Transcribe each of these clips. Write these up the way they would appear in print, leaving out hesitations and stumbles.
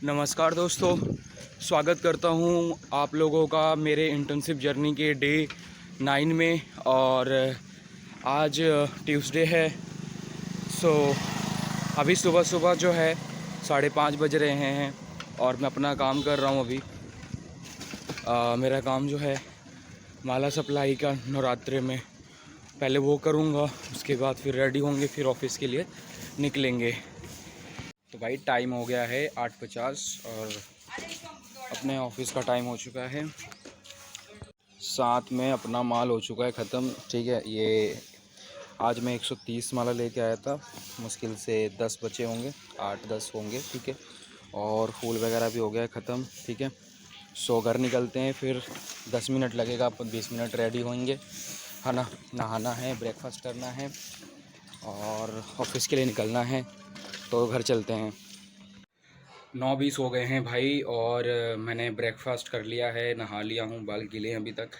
नमस्कार दोस्तों, स्वागत करता हूं आप लोगों का मेरे इंटर्नशिप जर्नी के डे 9 में। और आज ट्यूसडे है। अभी सुबह सुबह जो है 5:30 बज रहे हैं और मैं अपना काम कर रहा हूं अभी। मेरा काम जो है माला सप्लाई का नवरात्रे में, पहले वो करूंगा, उसके बाद फिर रेडी होंगे, फिर ऑफिस के लिए निकलेंगे। तो भाई टाइम हो गया है 8:50 और अपने ऑफिस का टाइम हो चुका है। साथ में अपना माल हो चुका है ख़त्म। ठीक है, ये आज मैं 130 माला लेके आया था, मुश्किल से 10 बचे होंगे, 8-10 होंगे। ठीक है, और फूल वगैरह भी हो गया है ख़त्म। ठीक है, घर निकलते हैं, फिर 10 मिनट लगेगा, अपन 20 मिनट रेडी होंगे, है ना। नहाना है, ब्रेकफास्ट करना है और ऑफिस के लिए निकलना है। तो घर चलते हैं। 9:20 हो गए हैं भाई और मैंने ब्रेकफास्ट कर लिया है, नहा लिया हूँ, बाल गीले हैं अभी तक।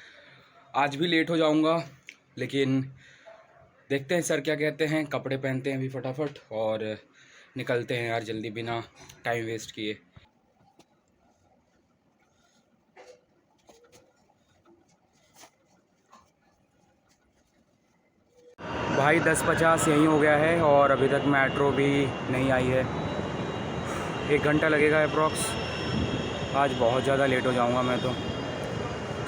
आज भी लेट हो जाऊँगा, लेकिन देखते हैं सर क्या कहते हैं। कपड़े पहनते हैं अभी फटाफट और निकलते हैं यार जल्दी, बिना टाइम वेस्ट किए। भाई 10:50 यहीं हो गया है और अभी तक मेट्रो भी नहीं आई है। 1 घंटा लगेगा अप्रॉक्स। आज बहुत ज़्यादा लेट हो जाऊंगा मैं। तो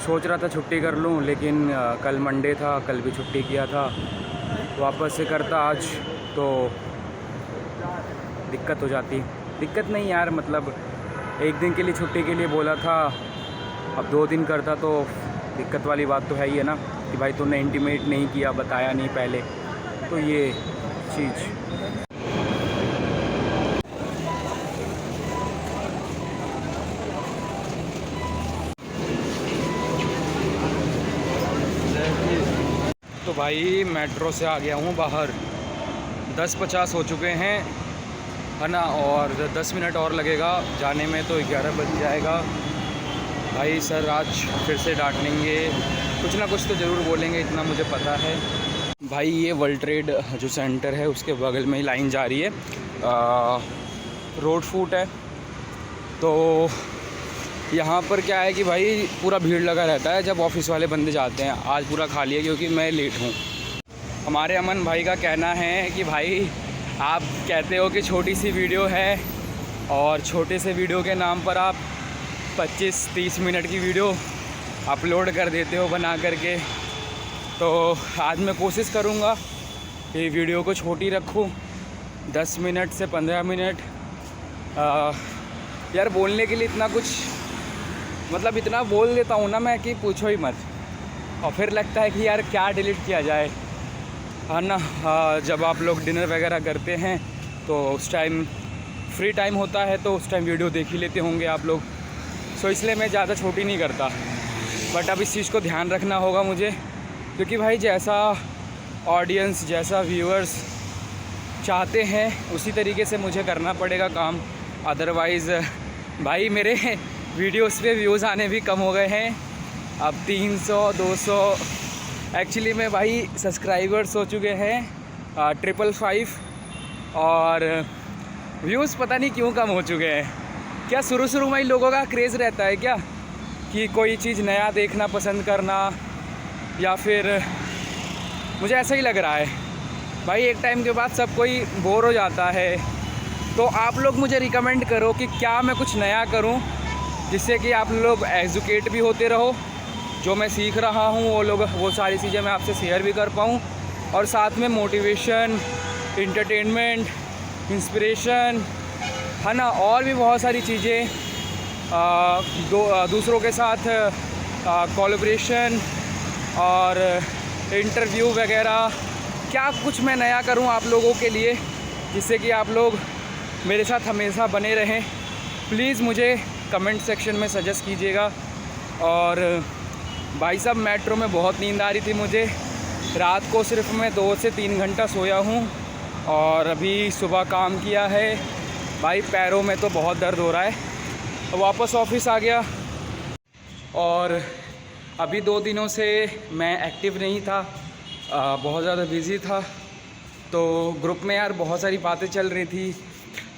सोच रहा था छुट्टी कर लूं, लेकिन कल मंडे था, कल भी छुट्टी किया था, वापस से करता आज तो दिक्कत हो जाती। दिक्कत नहीं यार, मतलब 1 दिन के लिए छुट्टी के लिए बोला था, अब 2 दिन करता तो दिक्कत वाली बात तो है ही है ना, कि भाई तूने इंटीमेट नहीं किया, बताया नहीं पहले, तो ये चीज़। तो भाई मेट्रो से आ गया हूँ बाहर, 10:50 हो चुके हैं, है ना, और 10 मिनट और लगेगा जाने में, तो 11 बज जाएगा। भाई सर आज फिर से डांटेंगे, कुछ ना कुछ तो ज़रूर बोलेंगे, इतना मुझे पता है। भाई ये वर्ल्ड ट्रेड जो सेंटर है उसके बगल में ही लाइन जा रही है, रोड फूट है। तो यहाँ पर क्या है कि भाई पूरा भीड़ लगा रहता है जब ऑफिस वाले बंदे जाते हैं। आज पूरा खाली है क्योंकि मैं लेट हूँ। हमारे अमन भाई का कहना है कि भाई आप कहते हो कि छोटी सी वीडियो है और छोटे से वीडियो के नाम पर आप 25-30 मिनट की वीडियो अपलोड कर देते हो बना करके। तो आज मैं कोशिश करूँगा कि वीडियो को छोटी रखूँ, 10 मिनट से 15 मिनट। यार बोलने के लिए इतना कुछ, मतलब इतना बोल देता हूँ ना मैं कि पूछो ही मत, और फिर लगता है कि यार क्या डिलीट किया जाए, है ना। जब आप लोग डिनर वगैरह करते हैं तो उस टाइम फ्री टाइम होता है, तो उस टाइम वीडियो देख ही लेते होंगे आप लोग। सो इसलिए मैं ज़्यादा छोटी नहीं करता, बट अब इस चीज़ को ध्यान रखना होगा मुझे, क्योंकि भाई जैसा ऑडियंस, जैसा व्यूअर्स चाहते हैं उसी तरीके से मुझे करना पड़ेगा काम। अदरवाइज़ भाई मेरे वीडियोस पे व्यूज़ आने भी कम हो गए हैं, अब 300-200 एक्चुअली में भाई सब्सक्राइबर्स हो चुके हैं 555 और व्यूज़ पता नहीं क्यों कम हो चुके हैं। क्या शुरू में ही लोगों का क्रेज़ रहता है क्या, कि कोई चीज़ नया देखना पसंद करना, या फिर मुझे ऐसा ही लग रहा है भाई एक टाइम के बाद सब कोई बोर हो जाता है। तो आप लोग मुझे रिकमेंड करो कि क्या मैं कुछ नया करूं, जिससे कि आप लोग एजुकेट भी होते रहो, जो मैं सीख रहा हूं वो सारी चीज़ें मैं आपसे शेयर भी कर पाऊं, और साथ में मोटिवेशन, इंटरटेनमेंट, इंस्पिरेशन, है ना, और भी बहुत सारी चीज़ें, दूसरों के साथ कोलैबोरेशन और इंटरव्यू वगैरह, क्या कुछ मैं नया करूं आप लोगों के लिए, जिससे कि आप लोग मेरे साथ हमेशा बने रहें। प्लीज़ मुझे कमेंट सेक्शन में सजेस्ट कीजिएगा। और भाई साहब मेट्रो में बहुत नींद आ रही थी मुझे, रात को सिर्फ मैं 2 से 3 घंटा सोया हूँ और अभी सुबह काम किया है। भाई पैरों में तो बहुत दर्द हो रहा है। वापस ऑफिस आ गया और अभी 2 दिनों से मैं एक्टिव नहीं था, बहुत ज़्यादा बिज़ी था। तो ग्रुप में यार बहुत सारी बातें चल रही थी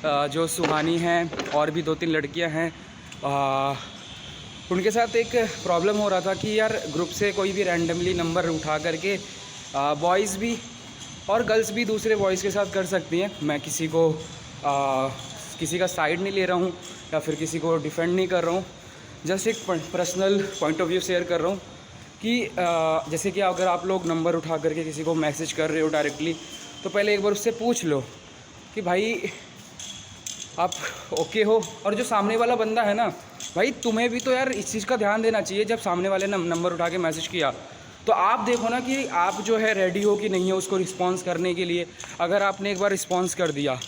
जो सुहानी हैं और भी 2-3 लड़कियां हैं, उनके साथ एक प्रॉब्लम हो रहा था कि यार ग्रुप से कोई भी रैंडमली नंबर उठा करके बॉयज़ भी और गर्ल्स भी दूसरे बॉयज़ के साथ कर सकती हैं। मैं किसी का साइड नहीं ले रहा हूँ या फिर किसी को डिफेंड नहीं कर रहा हूँ, जस्ट एक personal point of view share कर रहा हूँ कि जैसे कि अगर आप लोग नंबर उठा करके किसी को मैसेज कर रहे हो डायरेक्टली, तो पहले एक बार उससे पूछ लो कि भाई आप ओके हो। और जो सामने वाला बंदा है ना भाई, तुम्हें भी तो यार इस चीज़ का ध्यान देना चाहिए। जब सामने वाले ने नंबर उठा के मैसेज किया तो आप देखो ना कि आप जो है रेडी हो कि नहीं हो उसको रिस्पॉन्स करने के लिए। अगर आपने एक बार रिस्पॉन्स कर दिया,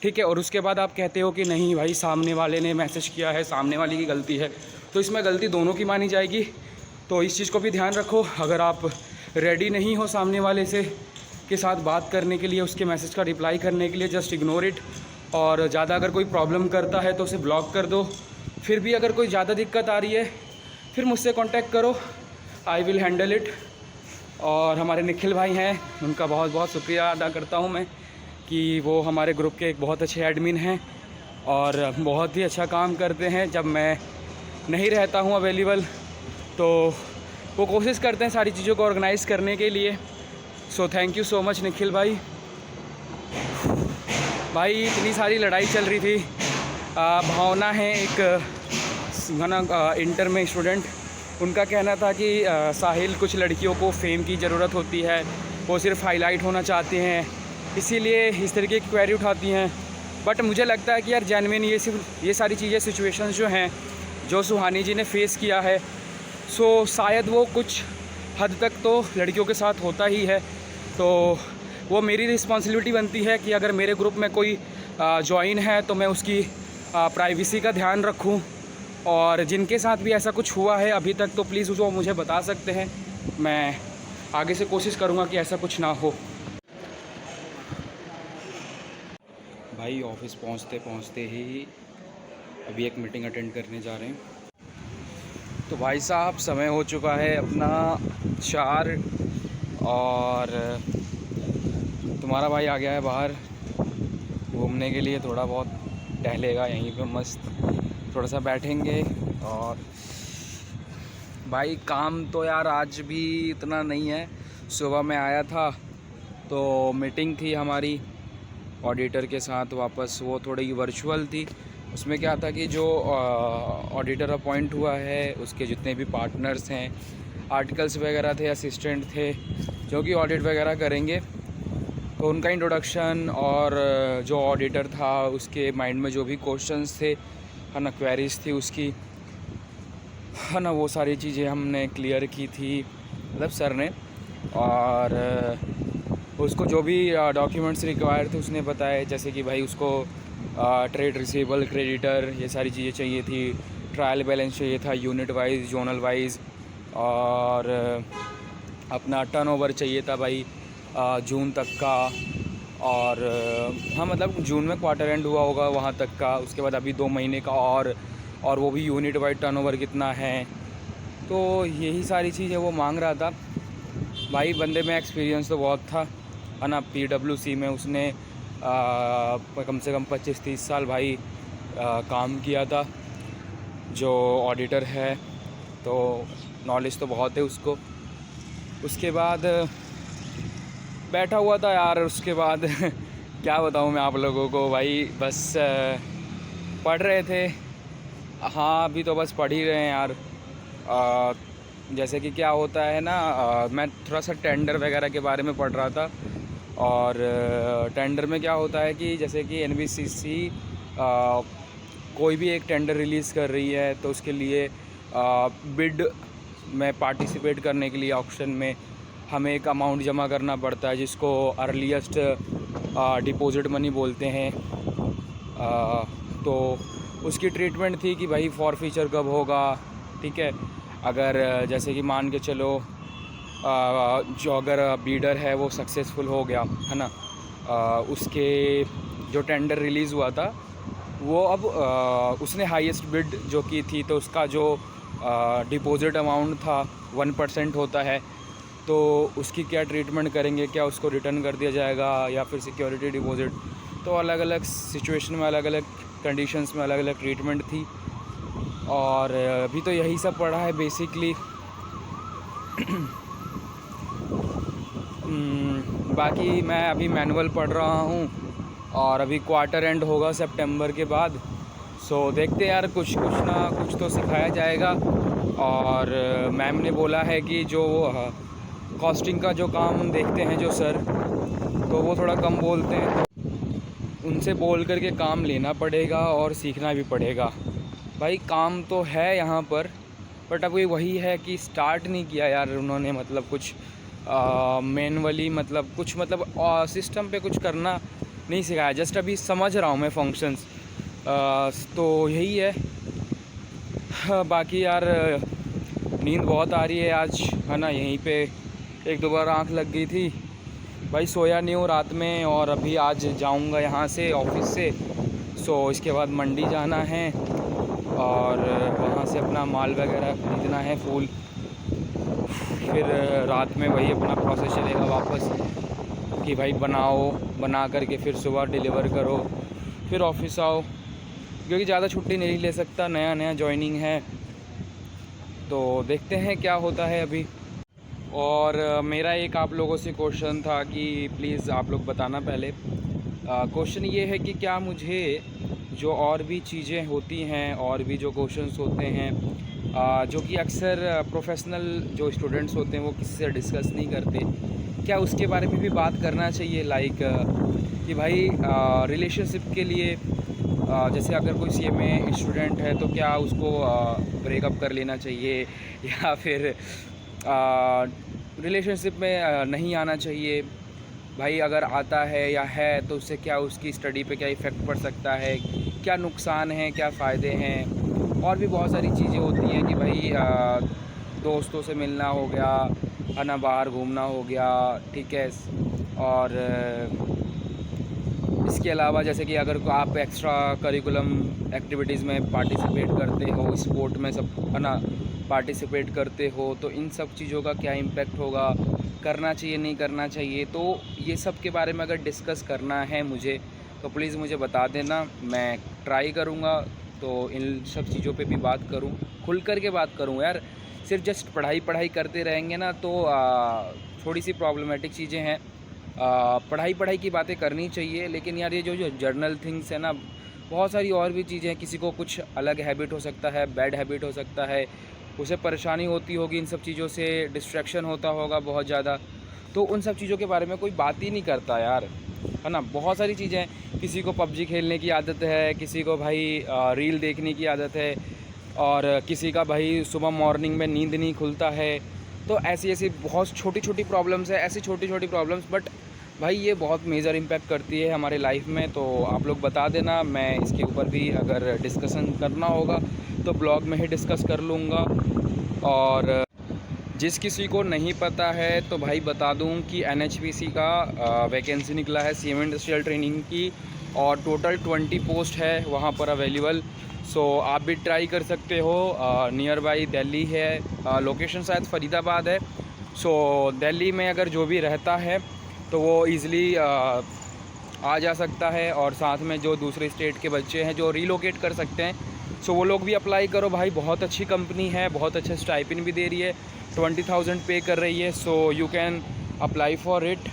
ठीक है, और उसके बाद आप कहते हो कि नहीं भाई सामने वाले ने मैसेज किया है, सामने वाले की गलती है, तो इसमें गलती दोनों की मानी जाएगी। तो इस चीज़ को भी ध्यान रखो। अगर आप रेडी नहीं हो सामने वाले से के साथ बात करने के लिए, उसके मैसेज का रिप्लाई करने के लिए, जस्ट इग्नोर इट। और ज़्यादा अगर कोई प्रॉब्लम करता है तो उसे ब्लॉक कर दो। फिर भी अगर कोई ज़्यादा दिक्कत आ रही है फिर मुझसे कांटेक्ट करो, आई विल हैंडल इट। और हमारे निखिल भाई हैं, उनका बहुत बहुत शुक्रिया अदा करता हूँ मैं कि वो हमारे ग्रुप के एक बहुत अच्छे एडमिन हैं और बहुत ही अच्छा काम करते हैं। जब मैं नहीं रहता हूँ अवेलेबल तो वो कोशिश करते हैं सारी चीज़ों को ऑर्गेनाइज़ करने के लिए। So thank you so much Nikhil भाई। भाई इतनी सारी लड़ाई चल रही थी। भावना है एक इंटर में स्टूडेंट, उनका कहना था कि साहिल कुछ लड़कियों को फेम की ज़रूरत होती है, वो सिर्फ हाईलाइट होना चाहते हैं, इसीलिए इस तरीके की क्वेरी उठाती हैं। बट मुझे लगता है कि यार जेन्युइन ये सारी चीज़ें सिचुएशंस जो हैं जो सुहानी जी ने फेस किया है, सो शायद वो कुछ हद तक तो लड़कियों के साथ होता ही है। तो वो मेरी रिस्पॉन्सिबिलिटी बनती है कि अगर मेरे ग्रुप में कोई ज्वाइन है तो मैं उसकी प्राइवेसी का ध्यान रखूं। और जिनके साथ भी ऐसा कुछ हुआ है अभी तक तो प्लीज़ उसको मुझे बता सकते हैं, मैं आगे से कोशिश करूँगा कि ऐसा कुछ ना हो। भाई ऑफिस पहुँचते पहुँचते ही अभी एक मीटिंग अटेंड करने जा रहे हैं। तो भाई साहब समय हो चुका है अपना 4 और तुम्हारा भाई आ गया है बाहर घूमने के लिए। थोड़ा बहुत टहलेगा यहीं पे, मस्त थोड़ा सा बैठेंगे। और भाई काम तो यार आज भी इतना नहीं है। सुबह मैं आया था तो मीटिंग थी हमारी ऑडिटर के साथ वापस, वो थोड़ी वर्चुअल थी। उसमें क्या था कि जो ऑडिटर अपॉइंट हुआ है उसके जितने भी पार्टनर्स हैं, आर्टिकल्स वगैरह थे, असिस्टेंट थे जो कि ऑडिट वगैरह करेंगे, तो उनका इंट्रोडक्शन और जो ऑडिटर था उसके माइंड में जो भी क्वेश्चंस थे है ना, क्वेरीज थी उसकी है ना, वो सारी चीज़ें हमने क्लियर की थी मतलब सर ने। और उसको जो भी डॉक्यूमेंट्स रिक्वायर थे उसने बताए, जैसे कि भाई उसको ट्रेड रिसीवेबल, क्रेडिटर, ये सारी चीज़ें चाहिए थी, ट्रायल बैलेंस चाहिए था यूनिट वाइज, जोनल वाइज, और अपना टर्नओवर चाहिए था भाई जून तक का। और हाँ मतलब जून में क्वार्टर एंड हुआ होगा वहाँ तक का, उसके बाद अभी 2 महीने का और वो भी यूनिट वाइज टर्नओवर कितना है। तो यही सारी चीज़ें वो मांग रहा था। भाई बंदे में एक्सपीरियंस तो बहुत था है ना, PWC में उसने कम से कम 25-30 साल भाई काम किया था जो ऑडिटर है, तो नॉलेज तो बहुत है उसको। उसके बाद बैठा हुआ था यार, उसके बाद क्या बताऊँ मैं आप लोगों को भाई, बस पढ़ रहे थे। हाँ अभी तो बस पढ़ ही रहे हैं यार। जैसे कि क्या होता है ना, मैं थोड़ा सा टेंडर वगैरह के बारे में पढ़ रहा था। और टेंडर में क्या होता है कि जैसे कि NBCC कोई भी एक टेंडर रिलीज़ कर रही है तो उसके लिए बिड में पार्टिसिपेट करने के लिए ऑक्शन में हमें एक अमाउंट जमा करना पड़ता है जिसको अर्लीस्ट डिपॉजिट मनी बोलते हैं। तो उसकी ट्रीटमेंट थी कि भाई फॉरफीचर कब होगा, ठीक है। अगर जैसे कि मान के चलो जो अगर बीडर है वो सक्सेसफुल हो गया है ना, उसके जो टेंडर रिलीज़ हुआ था वो अब उसने हाईएस्ट बिड जो की थी, तो उसका जो डिपॉजिट अमाउंट था 1% होता है, तो उसकी क्या ट्रीटमेंट करेंगे, क्या उसको रिटर्न कर दिया जाएगा या फिर सिक्योरिटी डिपॉजिट, तो अलग अलग सिचुएशन में, अलग अलग कंडीशंस में अलग अलग ट्रीटमेंट थी। और अभी तो यही सब पड़ा है बेसिकली। बाकी मैं अभी मैनुअल पढ़ रहा हूँ और अभी क्वार्टर एंड होगा सितंबर के बाद। सो देखते यार, कुछ ना कुछ तो सिखाया जाएगा। और मैम ने बोला है कि जो कॉस्टिंग का जो काम देखते हैं जो सर, तो वो थोड़ा कम बोलते हैं, तो उनसे बोल करके काम लेना पड़ेगा और सीखना भी पड़ेगा। भाई काम तो है यहाँ पर, बट अभी वही है कि स्टार्ट नहीं किया यार उन्होंने, मतलब कुछ मैनुअली, मतलब कुछ सिस्टम पे कुछ करना नहीं सिखाया। जस्ट अभी समझ रहा हूँ मैं फंक्शंस। तो यही है। बाकी यार नींद बहुत आ रही है आज, है ना। यहीं पे एक दो बार आँख लग गई थी भाई, सोया नहीं हूँ रात में। और अभी आज जाऊँगा यहाँ से ऑफिस से। सो इसके बाद मंडी जाना है और वहाँ से अपना माल वगैरह खरीदना है, फूल। फिर रात में वही अपना प्रोसेस चलेगा वापस कि भाई बना करके फिर सुबह डिलीवर करो, फिर ऑफिस आओ, क्योंकि ज़्यादा छुट्टी नहीं ले सकता, नया जॉइनिंग है। तो देखते हैं क्या होता है अभी। और मेरा एक आप लोगों से क्वेश्चन था कि प्लीज़ आप लोग बताना पहले। क्वेश्चन ये है कि क्या मुझे जो और भी चीज़ें होती हैं और भी जो क्वेश्चंस होते हैं जो कि अक्सर प्रोफेशनल जो स्टूडेंट्स होते हैं वो किसी से डिस्कस नहीं करते, क्या उसके बारे में भी बात करना चाहिए? लाइक कि भाई रिलेशनशिप के लिए जैसे अगर कोई CMA स्टूडेंट है तो क्या उसको ब्रेकअप कर लेना चाहिए या फिर रिलेशनशिप में नहीं आना चाहिए? भाई अगर आता है या है तो उससे क्या उसकी स्टडी पे क्या इफ़ेक्ट पड़ सकता है, क्या नुकसान है, क्या फ़ायदे हैं? और भी बहुत सारी चीज़ें होती हैं कि भाई दोस्तों से मिलना हो गया, है ना, बाहर घूमना हो गया, ठीक है। और इसके अलावा जैसे कि अगर आप एक्स्ट्रा करिकुलम एक्टिविटीज़ में पार्टिसिपेट करते हो, स्पोर्ट में सब, है ना, पार्टिसिपेट करते हो, तो इन सब चीज़ों का क्या इम्पेक्ट होगा, करना चाहिए नहीं करना चाहिए? तो ये सब के बारे में अगर डिस्कस करना है मुझे तो प्लीज़ मुझे बता देना, मैं ट्राई करूँगा तो इन सब चीज़ों पे भी बात करूँ, खुल कर के बात करूँ यार। सिर्फ जस्ट पढ़ाई करते रहेंगे ना तो थोड़ी सी प्रॉब्लमेटिक चीज़ें हैं। पढ़ाई की बातें करनी चाहिए, लेकिन यार ये जो जर्नल थिंग्स है ना, बहुत सारी और भी चीज़ें हैं। किसी को कुछ अलग हैबिट हो सकता है, बैड हैबिट हो सकता है, उसे परेशानी होती होगी इन सब चीज़ों से, डिस्ट्रैक्शन होता होगा बहुत ज़्यादा, तो उन सब चीज़ों के बारे में कोई बात ही नहीं करता यार, है ना। बहुत सारी चीज़ें हैं, किसी को PUBG खेलने की आदत है, किसी को भाई रील देखने की आदत है, और किसी का भाई सुबह मॉर्निंग में नींद नहीं खुलता है। तो ऐसी बहुत छोटी प्रॉब्लम्स है, ऐसी छोटी प्रॉब्लम्स, बट भाई ये बहुत मेजर इम्पैक्ट करती है हमारे लाइफ में। तो आप लोग बता देना, मैं इसके ऊपर भी अगर डिस्कशन करना होगा तो ब्लॉग में ही डिस्कस कर लूँगा। और जिस किसी को नहीं पता है तो भाई बता दूं कि NHPC का वैकेंसी निकला है CMA इंडस्ट्रियल ट्रेनिंग की, और टोटल 20 पोस्ट है वहाँ पर अवेलेबल। सो आप भी ट्राई कर सकते हो। नियर बाई दिल्ली है, लोकेशन शायद फरीदाबाद है। सो दिल्ली में अगर जो भी रहता है तो वो ईज़िली आ जा सकता है, और साथ में जो दूसरे स्टेट के बच्चे हैं जो रीलोकेट कर सकते हैं, सो वो लोग भी अप्लाई करो भाई। बहुत अच्छी कंपनी है, बहुत अच्छा स्टाइपेंड भी दे रही है, 20,000 पे कर रही है। So you can apply for it.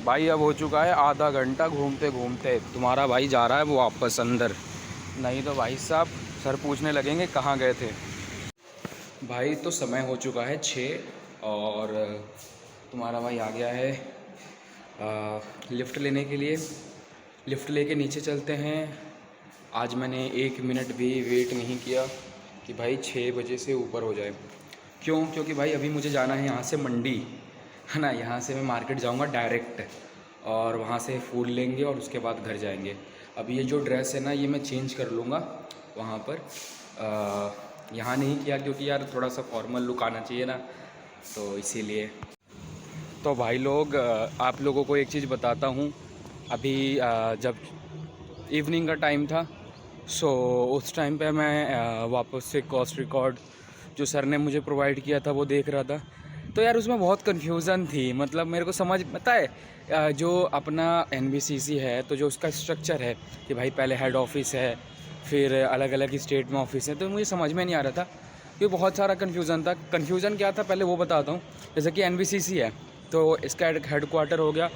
भाई अब हो चुका है आधा घंटा घूमते घूमते, तुम्हारा भाई जा रहा है वो वापस अंदर, नहीं तो भाई साहब सर पूछने लगेंगे कहाँ गए थे। भाई तो समय हो चुका है 6 और तुम्हारा भाई आ गया है लिफ्ट लेने के लिए। लिफ्ट लेके नीचे चलते हैं। आज मैंने 1 मिनट भी वेट नहीं किया कि भाई 6 बजे से ऊपर हो जाए। क्यों? क्योंकि भाई अभी मुझे जाना है यहाँ से मंडी, है ना। यहाँ से मैं मार्केट जाऊँगा डायरेक्ट, और वहाँ से फूल लेंगे और उसके बाद घर जाएंगे। अब ये जो ड्रेस है ना, ये मैं चेंज कर लूँगा वहाँ पर। यहाँ नहीं किया क्योंकि यार थोड़ा सा फॉर्मल लुक आना चाहिए ना, तो इसीलिए। तो भाई लोग आप लोगों को एक चीज़ बताता हूँ। अभी जब इवनिंग का टाइम था, सो उस टाइम पे मैं वापस से कॉस्ट रिकॉर्ड जो सर ने मुझे प्रोवाइड किया था वो देख रहा था। तो यार उसमें बहुत कन्फ्यूज़न थी, मतलब मेरे को समझ पता है जो अपना NBCC है तो जो उसका स्ट्रक्चर है कि भाई पहले हेड ऑफिस है, फिर अलग अलग स्टेट में ऑफिस है, तो मुझे समझ में नहीं आ रहा था क्योंकि बहुत सारा कन्फ्यूज़न था। कन्फ्यूज़न क्या था पहले वो बताता हूँ। जैसे कि NBCC है तो इसका हेड क्वार्टर हो गया,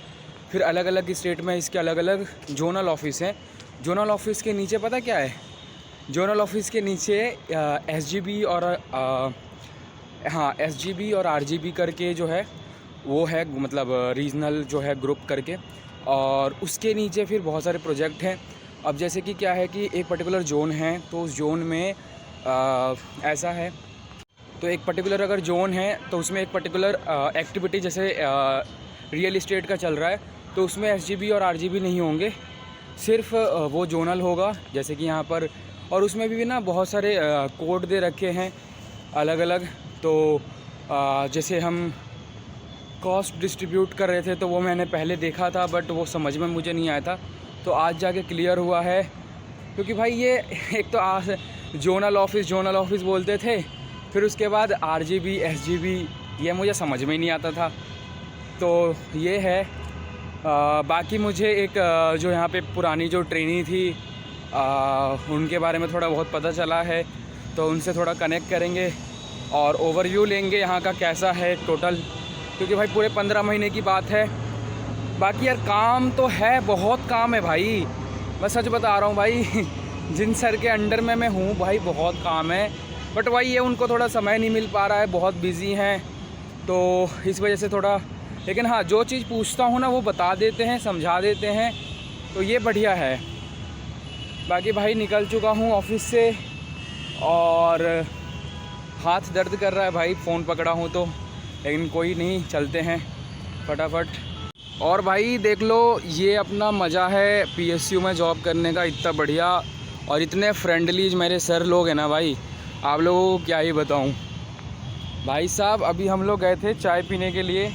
फिर अलग अलग स्टेट में इसके अलग अलग जोनल ऑफिस हैं। जोनल ऑफिस के नीचे पता क्या है, जोनल ऑफिस के नीचे SGB और SGB और RGB करके जो है वो है, मतलब रीजनल जो है ग्रुप करके, और उसके नीचे फिर बहुत सारे प्रोजेक्ट हैं। अब जैसे कि क्या है कि एक पर्टिकुलर जोन है तो उस जोन में ऐसा है, तो एक पर्टिकुलर अगर जोन है तो उसमें एक पर्टिकुलर एक्टिविटी जैसे रियल इस्टेट का चल रहा है तो उसमें SGB और RGB नहीं होंगे, सिर्फ वो जोनल होगा जैसे कि यहाँ पर। और उसमें भी ना बहुत सारे कोड दे रखे हैं अलग अलग। तो जैसे हम कॉस्ट डिस्ट्रीब्यूट कर रहे थे तो वो मैंने पहले देखा था बट वो समझ में मुझे नहीं आया था, तो आज जाके क्लियर हुआ है। क्योंकि भाई ये एक तो जोनल ऑफिस बोलते थे, फिर उसके बाद RGB SGB ये मुझे समझ में नहीं आता था। तो ये है। बाकी मुझे एक जो यहाँ पे पुरानी जो ट्रेनी थी उनके बारे में थोड़ा बहुत पता चला है, तो उनसे थोड़ा कनेक्ट करेंगे और ओवरव्यू लेंगे यहाँ का कैसा है टोटल, क्योंकि भाई पूरे 15 महीने की बात है। बाकी यार काम तो है, बहुत काम है भाई, मैं सच बता रहा हूँ भाई। जिन सर के अंडर में मैं हूँ भाई बहुत काम है, बट वही ये उनको थोड़ा समय नहीं मिल पा रहा है, बहुत बिज़ी हैं तो इस वजह से थोड़ा। लेकिन हाँ, जो चीज़ पूछता हूँ ना वो बता देते हैं, समझा देते हैं, तो ये बढ़िया है। बाकी भाई निकल चुका हूँ ऑफिस से और हाथ दर्द कर रहा है भाई, फ़ोन पकड़ा हूँ तो, लेकिन कोई नहीं, चलते हैं फटाफट। और भाई देख लो, ये अपना मज़ा है PSU में जॉब करने का, इतना बढ़िया और इतने फ्रेंडली मेरे सर लोग हैं ना भाई, आप लोगों को क्या ही बताऊं। भाई साहब अभी हम लोग गए थे चाय पीने के लिए,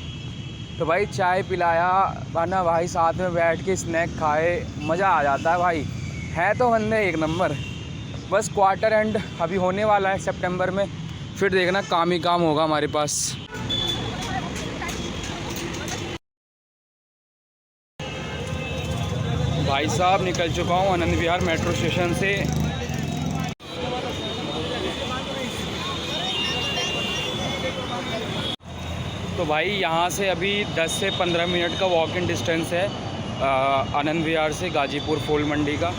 तो भाई चाय पिलाया ना भाई, साथ में बैठ के स्नैक खाए, मज़ा आ जाता है भाई। है तो बंदे एक नंबर। बस क्वार्टर एंड अभी होने वाला है सितंबर में, फिर देखना काम ही काम होगा हमारे पास। भाई साहब निकल चुका हूँ आनंद विहार मेट्रो स्टेशन से। तो भाई यहाँ से अभी 10 से 15 मिनट का वॉक इन डिस्टेंस है आनंद विहार से गाजीपुर फूल मंडी का।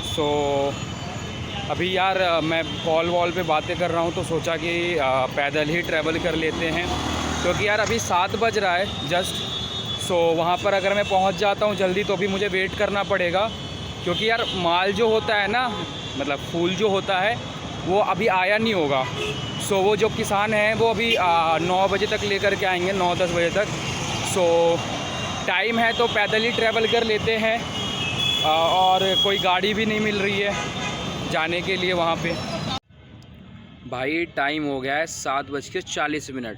सो अभी यार मैं कॉल वॉल पे बातें कर रहा हूँ तो सोचा कि पैदल ही ट्रैवल कर लेते हैं, क्योंकि यार अभी 7 बज रहा है जस्ट। सो वहाँ पर अगर मैं पहुँच जाता हूँ जल्दी तो भी मुझे वेट करना पड़ेगा, क्योंकि यार माल जो होता है ना, मतलब फूल जो होता है वो अभी आया नहीं होगा। सो वो जो किसान हैं वो अभी 9 बजे तक लेकर के आएंगे, 9-10 बजे तक। सो टाइम है तो पैदल ही ट्रैवल कर लेते हैं, और कोई गाड़ी भी नहीं मिल रही है जाने के लिए वहाँ पे। भाई टाइम हो गया है 7:40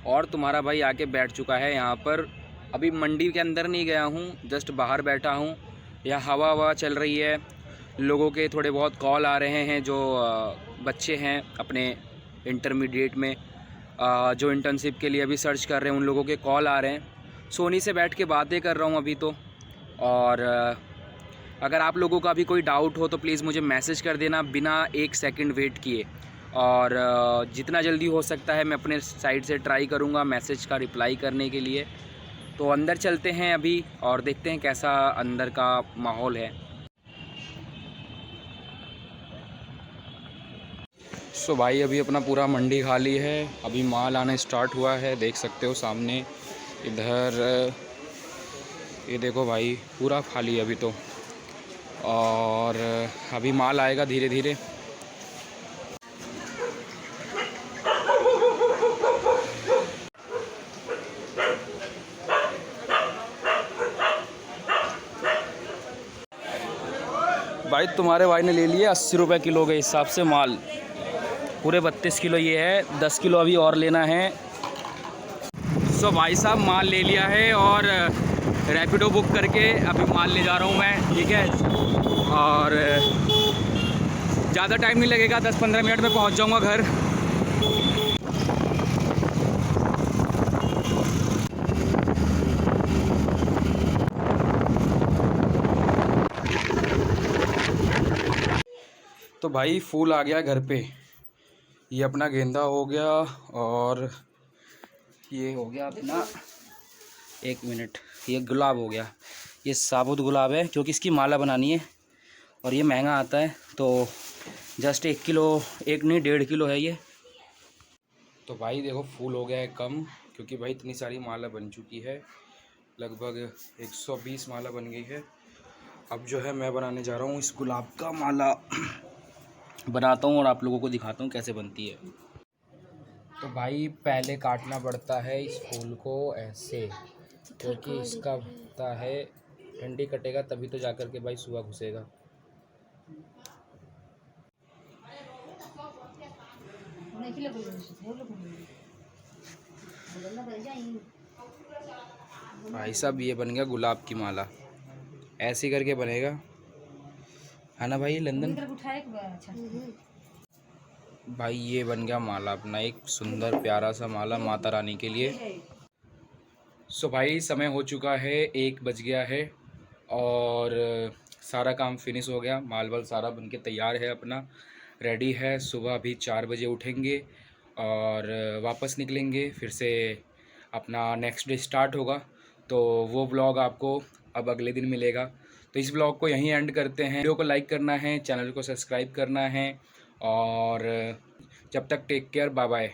और तुम्हारा भाई आके बैठ चुका है यहाँ पर। अभी मंडी के अंदर नहीं गया हूँ, जस्ट बाहर बैठा हूँ। यहाँ हवा चल रही है, लोगों के थोड़े बहुत कॉल आ रहे हैं, जो बच्चे हैं अपने इंटरमीडिएट में जो इंटर्नशिप के लिए अभी सर्च कर रहे हैं, उन लोगों के कॉल आ रहे हैं। सोनी से बैठ के बातें कर रहा हूँ अभी तो। और अगर आप लोगों का भी कोई डाउट हो तो प्लीज़ मुझे मैसेज कर देना बिना 1 सेकंड वेट किए, और जितना जल्दी हो सकता है मैं अपने साइड से ट्राई करूँगा मैसेज का रिप्लाई करने के लिए। तो अंदर चलते हैं अभी और देखते हैं कैसा अंदर का माहौल है। सो भाई अभी अपना पूरा मंडी खाली है, अभी माल आना स्टार्ट हुआ है, देख सकते हो सामने इधर, ये देखो भाई पूरा खाली है अभी तो, और अभी माल आएगा धीरे धीरे। भाई तुम्हारे भाई ने ले लिया 80 रुपये किलो के हिसाब से माल, पूरे 32 किलो ये है, 10 किलो अभी और लेना है। सो भाई साहब माल ले लिया है और रैपिडो बुक करके अभी माल ले जा रहा हूँ मैं, ठीक है। और ज़्यादा टाइम नहीं लगेगा, 10-15 मिनट में पहुँच जाऊँगा घर। तो भाई फूल आ गया घर पे। ये अपना गेंदा हो गया और ये हो गया अपना, एक मिनट, ये गुलाब हो गया। ये साबुत गुलाब है क्योंकि इसकी माला बनानी है और ये महंगा आता है, तो जस्ट 1 किलो, एक नहीं 1.5 किलो है ये। तो भाई देखो फूल हो गया है कम, क्योंकि भाई इतनी सारी माला बन चुकी है, लगभग 120 माला बन गई है। अब जो है मैं बनाने जा रहा हूँ इस गुलाब का माला बनाता हूँ और आप लोगों को दिखाता हूँ कैसे बनती है। तो भाई पहले काटना पड़ता है इस फूल को ऐसे, क्योंकि इसका होता है डंडी कटेगा तभी तो जाकर के भाई सुआ घुसेगा। भाई साहब ये बन गया गुलाब की माला, ऐसे करके बनेगा, है ना भाई लंदन। भाई ये बन गया माला अपना, एक सुंदर प्यारा सा माला माता रानी के लिए। सो भाई समय हो चुका है, 1 बज गया है और सारा काम फिनिश हो गया। माल वाल सारा बनके तैयार है, अपना रेडी है। सुबह अभी 4 बजे उठेंगे और वापस निकलेंगे, फिर से अपना नेक्स्ट डे स्टार्ट होगा। तो वो ब्लॉग आपको अब अगले दिन मिलेगा। तो इस ब्लॉग को यहीं एंड करते हैं। वीडियो को लाइक करना है, चैनल को सब्सक्राइब करना है और जब तक टेक केयर, बाय बाय।